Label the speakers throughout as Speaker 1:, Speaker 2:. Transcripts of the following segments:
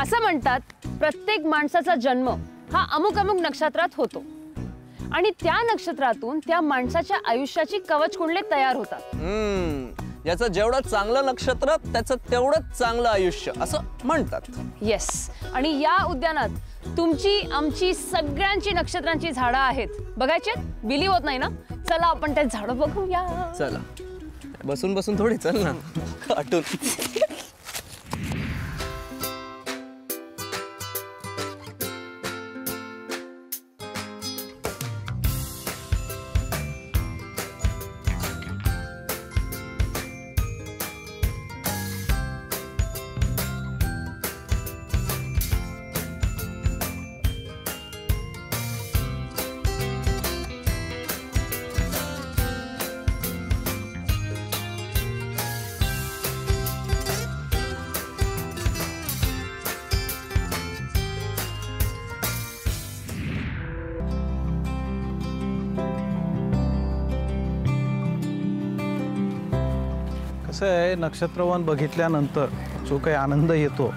Speaker 1: असं म्हणतात प्रत्येक माणसाचा जन्म हा अमुक अमुक नक्षत्रात होतो आणि त्या नक्षत्रातून त्या माणसाच्या आयुष्याची कवचकुंडले तयार होतात।
Speaker 2: याचं जेवढं चांगलं नक्षत्र त्याचं तेवढंच चांगलं आयुष्य असं म्हणतात।
Speaker 1: येस, आणि या उद्यानात तुमची आमची सगळ्यांची नक्षत्रांची झाडं आहेत। बघायचे? बिलीव्ह होत नाही ना? चला आपण ते झाडं बघूया।
Speaker 2: चला, बसून बसून थोडी चल ना कार्टून।
Speaker 3: कसं आहे, नक्षत्रवन बघितल्यानंतर जो काही आनंद येतो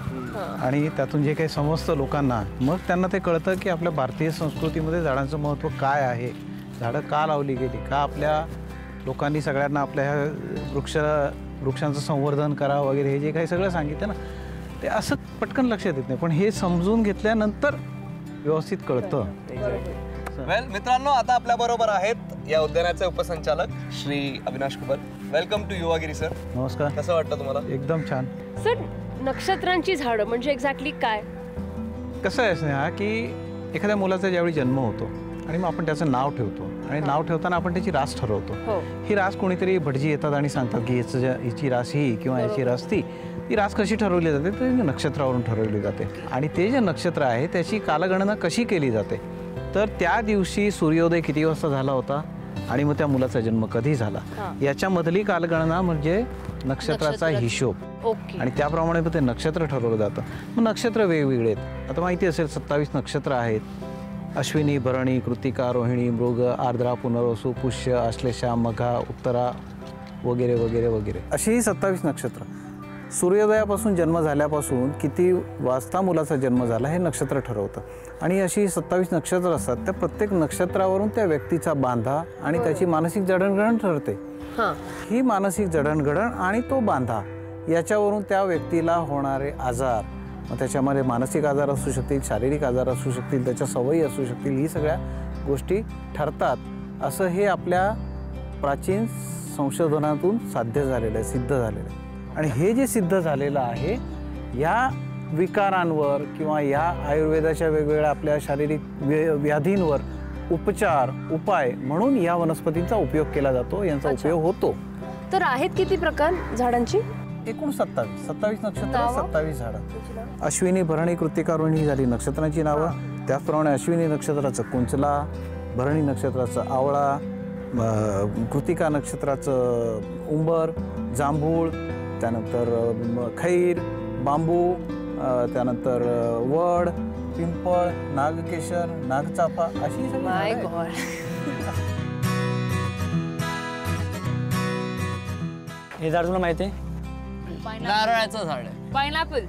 Speaker 3: आणि त्यातून जे काही समजतं लोकांना, मग त्यांना ते कळतं की आपल्या भारतीय संस्कृतीमध्ये झाडांचं महत्त्व काय आहे, झाडं का लावली गेली, का आपल्या लोकांनी सगळ्यांना आपल्या ह्या वृक्षांचं संवर्धन करावं वगैरे, हे जे काही सगळं सांगितलं ना, ते असं पटकन लक्षात येत नाही, पण हे समजून घेतल्यानंतर व्यवस्थित कळतं।
Speaker 2: वेल मित्रांनो, आता आपल्या बरोबर आहेत या उद्यानाचे उपसंचालक Shri Avinash Kubal. Welcome to Yuvagiri sir.
Speaker 3: नमस्कार।
Speaker 2: कसं वाटतं तुम्हाला?
Speaker 3: एकदम छान
Speaker 1: सर। नक्षत्रांची झाडं म्हणजे एक्झॅक्टली काय?
Speaker 3: कसं आहे स्नेहा, की एखाद्या मुलाचा ज्यावेळी जन्म होतो आणि मग आपण त्याचं नाव ठेवतो आणि नाव ठेवताना आपण त्याची रास ठरवतो। ही रास कोणीतरी भटजी येतात आणि सांगतात की हिची रास ही किंवा याची रास ती रास कशी ठरवली जाते? तर नक्षत्रावरून ठरवली जाते आणि ते जे नक्षत्र आहे त्याची कालगणना कशी केली जाते, तर त्या दिवशी सूर्योदय किती वाजता झाला होता आणि मग त्या मुलाचा जन्म कधी झाला याच्यामधली कालगणना म्हणजे नक्षत्राचा हिशोब। आणि त्याप्रमाणे मग ते नक्षत्र ठरवलं जातं। मग नक्षत्र वेगवेगळे आहेत। आता माहिती असेल 27 नक्षत्र आहेत। अश्विनी, भरणी, कृतिका, रोहिणी, मृग, आर्द्रा, पुनर्वसू, पुष्य, आश्लेषा, मघा, उत्तरा वगैरे वगैरे वगैरे अशी 27 नक्षत्र। सूर्योदयापासून जन्म झाल्यापासून किती वाजता मुलाचा जन्म झाला हे नक्षत्र ठरवतं आणि अशी 27 नक्षत्र असतात। त्या प्रत्येक नक्षत्रावरून त्या व्यक्तीचा बांधा आणि त्याची मानसिक जडणघडण ठरते। ही मानसिक जडणघडण आणि तो बांधा याच्यावरून त्या व्यक्तीला होणारे आजार, मग त्याच्यामध्ये मानसिक आजार असू शकतील, शारीरिक आजार असू शकतील, त्याच्या सवयी असू शकतील, ही सगळ्या गोष्टी ठरतात असं हे आपल्या प्राचीन संशोधनातून साध्य झालेलं आहे, सिद्ध झालेलं आहे। आणि हे जे सिद्ध झालेलं आहे या विकारांवर किंवा या आयुर्वेदाच्या वेगवेगळ्या आपल्या शारीरिक व्याधींवर उपाय म्हणून या वनस्पतींचा उपयोग केला जातो, यांचा उपयोग होतो।
Speaker 1: तर आहेत किती प्रकार झाडांची?
Speaker 3: एकूण 27 नक्षत्र, 27 झाडं। अश्विनी, भरणी, कृतिका, रोहिणी झाली नक्षत्रांची नावं। त्याचप्रमाणे अश्विनी नक्षत्राचं कुंचला, भरणी नक्षत्राचं आवळा, कृतिका नक्षत्राचं उंबर, जांभूळ, त्यानंतर खैर, बांबू, त्यानंतर वड, पिंपळ, नागकेशर, नागचाफा अशी सगळी।
Speaker 4: हे झाड तुला माहिती आहे?
Speaker 2: नारळाचं झाड आहे।
Speaker 1: पायनॅपल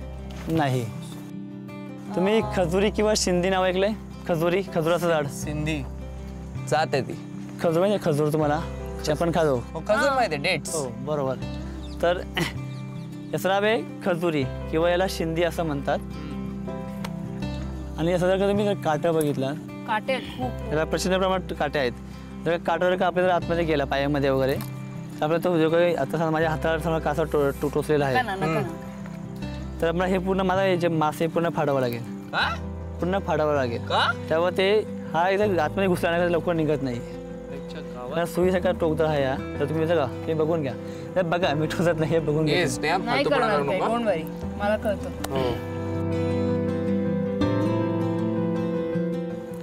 Speaker 4: नाही। तुम्ही खजुरी किंवा शिंदी नाव ऐकलंय? खजुराचं झाड।
Speaker 2: सिंधी जात आहे ती।
Speaker 4: खजूर म्हणजे खजूर तुम्हाला आपण खातो।
Speaker 2: खजूर माहिती आहे, डेट्स।
Speaker 4: हो बरोबर। तर याचं नाव आहे खजुरी किंवा याला शिंदी असं म्हणतात। आणि असं जर का तुम्ही काटा बघिटला,
Speaker 1: काटे
Speaker 4: याला प्रचंड प्रमाणात काटे आहेत। जर काटा जर का आपल्या आतमध्ये गेला पायामध्ये वगैरे तर आपल्याला तो जो काही आता माझ्या हाताला सगळा कासा टोचलेला आहे, तर आपल्याला हे पूर्ण माझा जे मासे पूर्ण फाडावं लागेल, पूर्ण फाडावं लागेल। तेव्हा ते हा एकदा आतमध्ये घुसल्यानंतर लवकर निघत नाही। सुई सगळा टोकदार आहे या, तर तुम्ही बघा, हे बघून घ्या। तर बघा मी टोचत नाही, हे बघून घ्या।
Speaker 1: मला कळतं।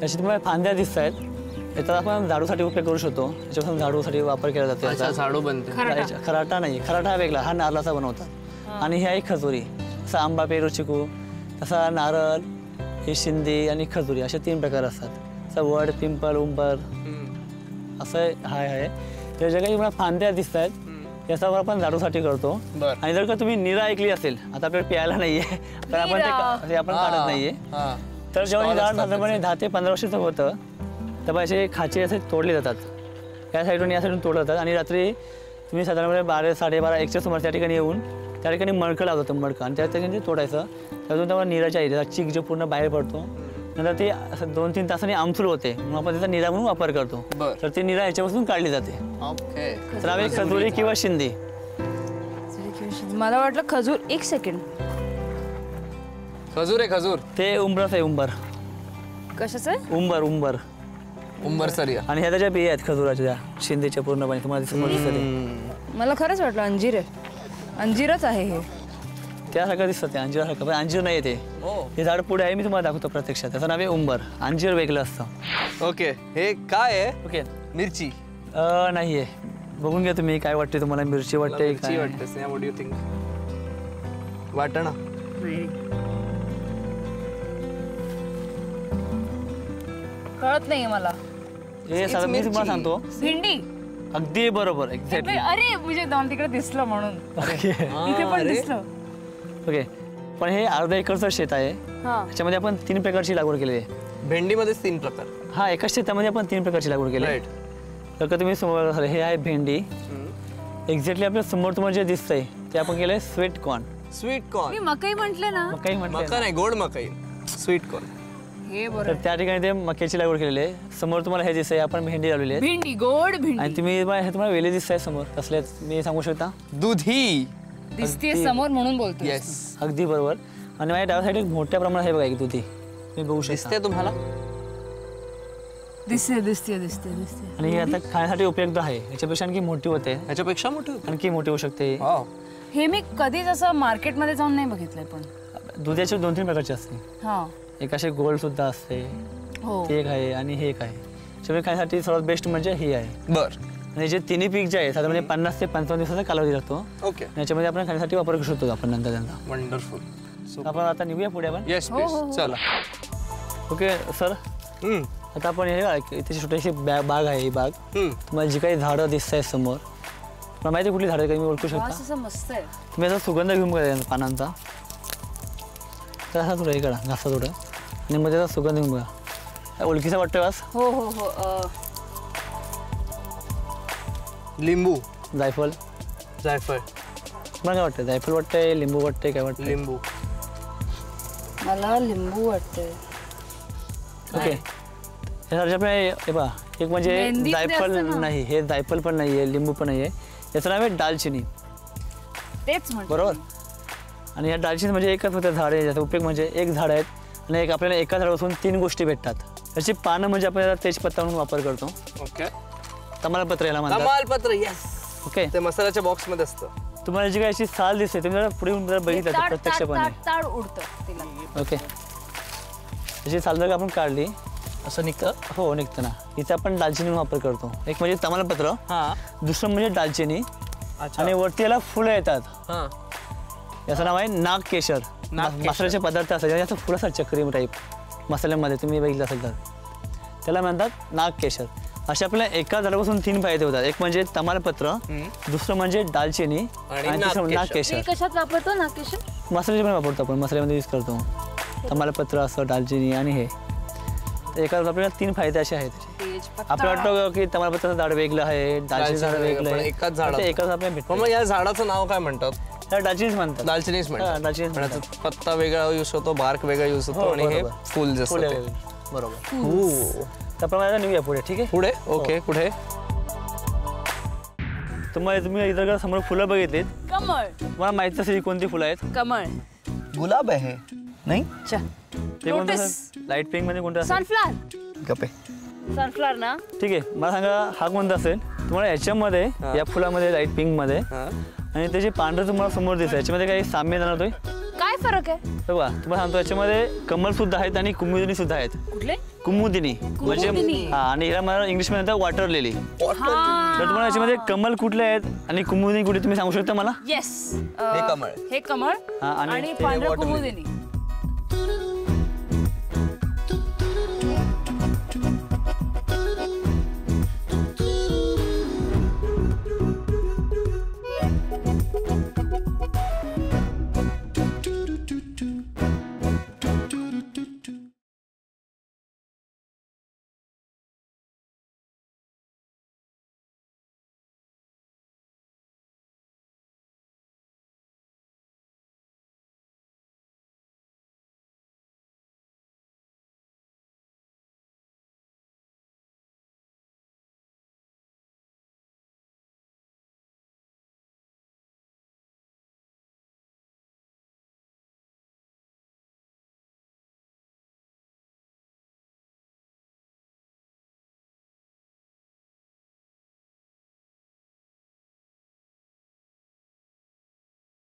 Speaker 4: अशी तुम्हाला फांद्या दिसत आहेत, याचा आपण झाडूसाठी उपयोग करू शकतो। याच्यापासून झाडूसाठी वापर केला जातो।
Speaker 2: झाडू बनते।
Speaker 4: खराटा नाही, खराटा हा वेगळा, हा नारळाचा बनवतात। आणि ही आहे खजुरी। जसा आंबा, पेरू, चिकू, तसा नारळ, ही शिंदी आणि खजुरी असे 3 प्रकार असतात। जसं वड, पिंपळ, उंबर असं आहे। त्या ज्या काही मला फांद्या दिसत आहेत याचा वापर आपण झाडूसाठी करतो.
Speaker 2: बरं.
Speaker 4: आणि जर का तुम्ही निरा ऐकली असेल, आता आपल्याला प्यायला नाहीये तर आपण ते आपण काढत नाहीये. तर जेव्हा हे झाड साधारणपणे 10 ते 15 वर्षाचं होतं तेव्हा असे खाचे असे तोडले जातात. या साईडून या साईडून तोडले जातात आणि रात्री तुम्ही साधारणपणे 12, 12:30, 1च्या सुमारास त्या ठिकाणी येऊन त्या ठिकाणी मडकं लावत होतं मडकं आणि त्या ठिकाणी ते तोडायचं. त्यातून तेव्हा निराच्या एरियाचा चिक जो पूर्ण बाहेर पडतो. नंतर ते असं 2-3 तासांनी आमसूल होते म्हणून आपण त्याचा निरा म्हणून वापर करतो. तर ती निरा याच्यापासून काढली जाते. तर आम्ही खजुरी किंवा शिंदी.
Speaker 1: मला वाटलं खजूर. एक सेकंड,
Speaker 2: खजूर आहे खजूर.
Speaker 4: ते उंबरच आहे. उंबर
Speaker 1: कशाचं आहे?
Speaker 4: उंबर उंबर
Speaker 2: उंबरसरिया.
Speaker 4: आणि ह्या त्याच्या बिया आहेत खजुराच्या शिंदेच्या पूर्णपणे तुम्हाला समोर दिसते.
Speaker 1: मला खरंच वाटलं अंजीर आहे. अंजीरच आहे हे.
Speaker 4: त्यासारखं दिसतं ते अंजीरासारखं पण अंजीर नाही ते. हे झाड पुढे आहे मी तुम्हाला दाखवतो प्रत्यक्षात. त्याचं नाव आहे उंबर. अंजीर वेगळं असतं.
Speaker 2: ओके हे काय आहे?
Speaker 4: ओके
Speaker 2: मिरची.
Speaker 4: नाही आहे. बघून घ्या तुम्ही काय वाटते तुम्हाला. मिरची वाटते
Speaker 2: मिरची वाटते. What do you think? वाटणं.
Speaker 1: कळत नाहीये मला.
Speaker 4: हे साधारण मी तुम्हाला सांगतो.
Speaker 1: भेंडी.
Speaker 4: अगदी बरोबर. एक्झॅक्टली.
Speaker 1: अरे म्हणजे दोन तिकडे दिसलं म्हणून इथे पण दिसलं.
Speaker 4: ओके पण हे अर्धा एकरचं शेत आहे. त्याच्यामध्ये आपण 3 प्रकारची लागवड केलेली आहे.
Speaker 2: भेंडीमध्येच 3 प्रकार.
Speaker 4: हा एकाच शेतामध्ये आपण 3 प्रकारची लागवड केली आहे. तर का तुम्ही समोर हे आहे भेंडी. एक्झॅक्टली आपल्या समोर तुम्हाला जे दिसतंय ते आपण केलंय स्वीट कॉर्न.
Speaker 2: Sweet corn.
Speaker 1: मी मकई म्हटले ना.
Speaker 4: मकाई म्हटलं
Speaker 2: मका नाही, गोड मकाई. Sweet corn.
Speaker 1: हे बरं.
Speaker 4: तर त्या ठिकाणी ते मक्याची लागवड केलेली आहे. समोर तुम्हाला हे दिसतंय आपण भेंडी लावलेली आहे.
Speaker 1: भेंडी, गोड भेंडी.
Speaker 4: आणि तुम्ही हे तुम्हाला वेली दिसतंय समोर कसले मी सांगू शकता.
Speaker 2: दुधी
Speaker 1: दिसते समोर म्हणून बोलतो.
Speaker 2: येस.
Speaker 4: अगदी बरोबर. आणि माझ्या डाव्या साईड मोठ्या प्रमाणात हे बघा एक दुधी तुम्ही बघू शकता.
Speaker 2: दिसते तुम्हाला?
Speaker 1: दिसते दिसते दिसते दिसते.
Speaker 4: आणि हे आता खाण्यासाठी उपयुक्त आहे. याच्यापेक्षा आणखी मोठी होते.
Speaker 2: ह्याच्यापेक्षा मोठी होती.
Speaker 4: आणखी मोठी होऊ शकते.
Speaker 1: हे मी कधीच असं मार्केटमध्ये जाऊन नाही बघितलंय. पण
Speaker 4: दुधाचे 2-3 प्रकारचे असते.
Speaker 1: हा.
Speaker 4: एक असे गोल्ड सुद्धा असते.
Speaker 1: हो.
Speaker 4: ते एक आहे आणि हे एक आहे. त्याच्यामुळे खाण्यासाठी सर्वात बेस्ट म्हणजे हे आहे.
Speaker 2: बर.
Speaker 4: आणि जे तिन्ही पीक जे आहे साधारणपणे 50 ते 55 दिवसाचा कालावधी लागतो.
Speaker 2: ओके.
Speaker 4: याच्यामध्ये आपण खाण्यासाठी वापर करू शकतो आपण नंतर त्यांचा.
Speaker 2: वंडरफुल.
Speaker 4: आपण आता निघूया पुढे आपण.
Speaker 2: Yes please. चला.
Speaker 4: Okay sir. आता आपण हे इथे छोटीशी बाग आहे. ही बाग तुम्हाला जी काही झाडं दिसत आहेत समोर मला माहिती कुठली झाडं काही मी ओळखू शकता.
Speaker 1: असं मस्त आहे.
Speaker 4: तुम्ही असा सुगंध घेऊन बघा पानांचा. तर असा थोडं हे करा घासा थोडं आणि मग त्याचा सुगंध घेऊन बघा. ओळखीचा वाटतोय वास.
Speaker 1: हो हो हो.
Speaker 2: लिंबू.
Speaker 4: जायफळ.
Speaker 2: जायफळ.
Speaker 4: मला काय वाटतं जायफळ वाटतंय लिंबू वाटतंय काय वाटतं.
Speaker 2: लिंबू.
Speaker 1: मला लिंबू वाटतंय.
Speaker 4: ओके हे बघा एक म्हणजे जायफळ नाही. हे जायफळ पण नाही आहे लिंबू पण नाही आहे. याचं नाव आहे दालचिनी.
Speaker 1: तेच
Speaker 4: बरोबर. आणि या दालचिनी म्हणजे एकच फक्त झाड आहे. ज्याचा उपयोग म्हणजे एक झाड आहेत आणि एक आपल्याला एका झाडापासून 3 गोष्टी भेटतात. त्याची पानं म्हणजे आपल्याला तेजपत्ता म्हणून वापर करतो.
Speaker 2: ओके.
Speaker 4: तमालपत्र याला म्हणतात.
Speaker 2: तमालपत्र. येस.
Speaker 4: ओके.
Speaker 2: ते मसाल्याच्या बॉक्स मध्ये असतं.
Speaker 4: तुम्हाला जी काही अशी साल दिसते तुम्ही जरा पुढे येऊन जरा बघितलं तर प्रत्यक्षपणे.
Speaker 1: ताड उडतं तिला.
Speaker 4: ओके. त्याची साल जर आपण काढली असं निघतं. हो निघतं ना. इथे आपण दालचिनी वापर करतो. एक म्हणजे तमालपत्र. दुसरं म्हणजे दालचिनी. आणि वरती याला फुलं येतात. याचं नाव आहे नागकेशर. मसाल्याचे पदार्थ असतात याचं फुलं असतात चक्री टाईप मसाल्यामध्ये तुम्ही बघितलं असेल तर त्याला म्हणतात नागकेशर. अशा आपल्याला एका झाडापासून 3 फायदे होतात. एक म्हणजे तमालपत्र, दुसरं म्हणजे दालचिनी आणि तिसरं नागकेशर.
Speaker 1: कशात वापरतो नागकेशर?
Speaker 4: मसाल्याचे पण वापरतो आपण. मसाल्यामध्ये यूज करतो. तमालपत्र असं दालचिनी आणि हे. एका आपल्याला 3 फायदे असे आहेत. आपल्याला वाटतं की तमालपत्राचं झाड वेगळं आहे दालचिनी झाड वेगळं आहे.
Speaker 2: एकाच झाड.
Speaker 4: एकाच आपल्याला भेटतं.
Speaker 2: मग या झाडाचं नाव काय म्हणतात?
Speaker 4: त्याला दालचिनीच म्हणतात.
Speaker 2: दालचिनीच म्हणतात.
Speaker 4: दालचिनीच म्हणतात.
Speaker 2: पत्ता वेगळा यूज होतो बार्क वेगळा यूज होतो आणि हे फुल जसं ते.
Speaker 4: बरोबर. त्याप्रमाणे निघूया पुढे. ठीक आहे
Speaker 2: पुढे. ओके. कुठे?
Speaker 4: तुम्ही इतर समोर फुलं बघितलीत.
Speaker 1: कमळ.
Speaker 4: तुम्हाला माहिती असेल कोणती फुलं आहेत.
Speaker 1: कमळ.
Speaker 2: गुलाब आहे नाही.
Speaker 4: ते कोणतं लाईट पिंक मध्ये कोणतं असेल.
Speaker 1: सनफ्लावर.
Speaker 2: गप्पे.
Speaker 1: सनफ्लावर ना.
Speaker 4: ठीक आहे मला सांगा हा कोणता असेल. तुम्हाला याच्यामध्ये या फुलामध्ये लाईट पिंक मध्ये आणि त्याचे पांढरं तुम्हाला समोर दिसतं. याच्यामध्ये काही साम्य जाणवतोय.
Speaker 1: काय फरक आहे?
Speaker 4: बघा तुम्हाला सांगतो याच्यामध्ये कमल सुद्धा आहेत आणि कुमुदिनी सुद्धा आहेत.
Speaker 1: कुठले?
Speaker 4: कुमुदिनी म्हणजे आणि याला मला इंग्लिश मध्ये म्हणतात वॉटर लिली. तर तुम्हाला याच्यामध्ये कमल कुठले आहेत आणि कुमुदिनी कुठे तुम्ही सांगू शकता मला.
Speaker 1: येस.
Speaker 2: हे कमळ.
Speaker 1: हे कमळ आणि पांढरं कुमुदिनी.